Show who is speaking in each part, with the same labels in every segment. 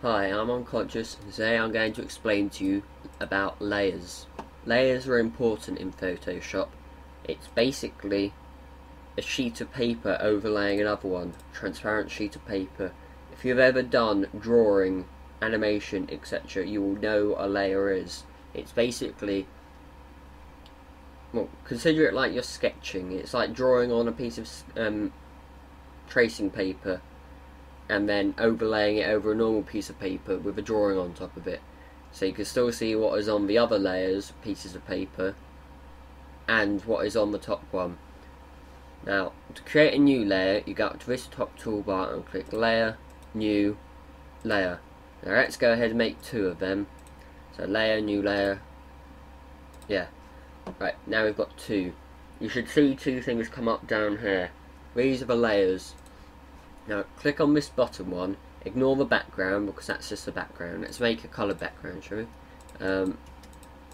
Speaker 1: Hi, I'm Unconscious, and today I'm going to explain to you about layers. Layers are important in Photoshop. It's basically a sheet of paper overlaying another one, transparent sheet of paper. If you've ever done drawing, animation, etc., you will know what a layer is. It's basically, well, consider it like you're sketching. It's like drawing on a piece of tracing paper and then overlaying it over a normal piece of paper with a drawing on top of it. So you can still see what is on the other layers, pieces of paper, and what is on the top one. Now, to create a new layer, you go up to this top toolbar and click Layer, New, Layer. Now let's go ahead and make two of them. So Layer, New Layer. Yeah. Right, now we've got two. You should see two things come up down here. These are the layers. Now click on this bottom one, ignore the background because that's just the background. Let's make a colour background, shall we?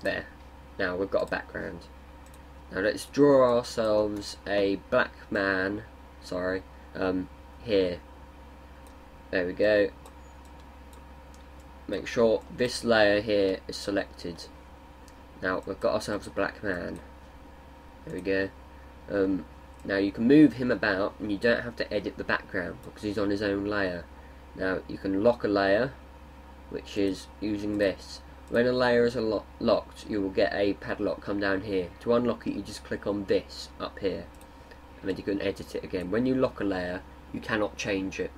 Speaker 1: There. Now we've got a background. Now let's draw ourselves a black man, here. There we go. Make sure this layer here is selected. Now we've got ourselves a black man. There we go. Now you can move him about and you don't have to edit the background because he's on his own layer. Now you can lock a layer, which is using this. When a layer is locked, you will get a padlock come down here. To unlock it, you just click on this up here and then you can edit it again. When you lock a layer, you cannot change it.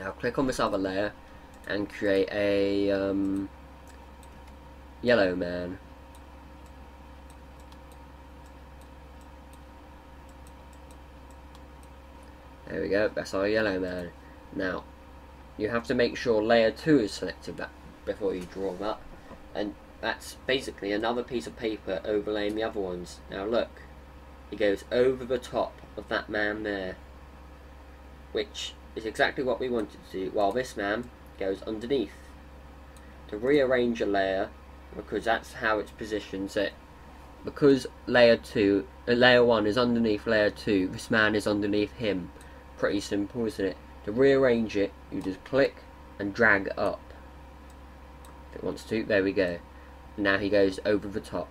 Speaker 1: Now click on this other layer and create a yellow man. There we go, that's our yellow man. Now, you have to make sure layer 2 is selected before you draw that. And that's basically another piece of paper overlaying the other ones. Now look, it goes over the top of that man there, which is exactly what we wanted to do, while this man goes underneath. To rearrange a layer, because that's how it's positioned, so because layer 1 is underneath layer 2, this man is underneath him. Pretty simple, isn't it? To rearrange it, you just click and drag up. If it wants to, there we go. Now he goes over the top.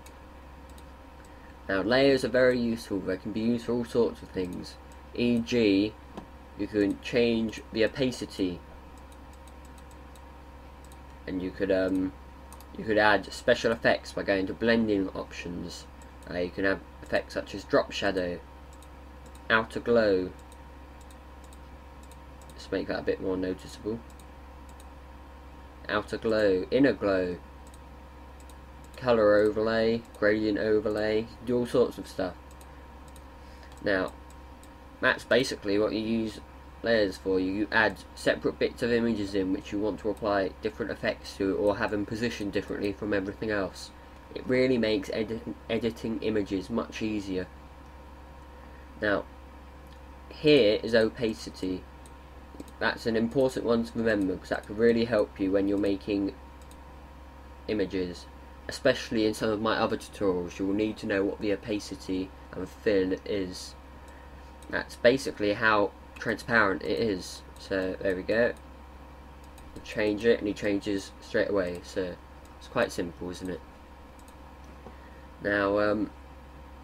Speaker 1: Now layers are very useful. They can be used for all sorts of things. E.g., you can change the opacity, and you could add special effects by going to blending options. You can have effects such as drop shadow, outer glow. Let's make that a bit more noticeable. Outer glow, inner glow, colour overlay, gradient overlay, do all sorts of stuff. Now, that's basically what you use layers for. You add separate bits of images in which you want to apply different effects to or have them positioned differently from everything else. It really makes editing images much easier. Now, here is opacity. That's an important one to remember because that can really help you when you're making images. Especially in some of my other tutorials, you will need to know what the opacity and fill is. That's basically how transparent it is. So there we go. You change it and he changes straight away. So it's quite simple, isn't it? Now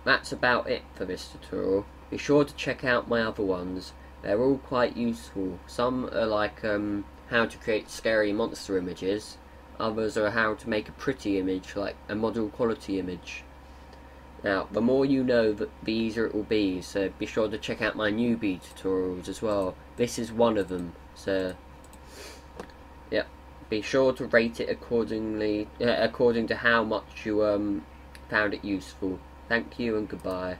Speaker 1: that's about it for this tutorial. Be sure to check out my other ones. They're all quite useful. Some are like how to create scary monster images. Others are how to make a pretty image, like a model quality image. Now, the more you know, the easier it will be, so be sure to check out my newbie tutorials as well. This is one of them, so yeah, be sure to rate it accordingly, according to how much you found it useful. Thank you and goodbye.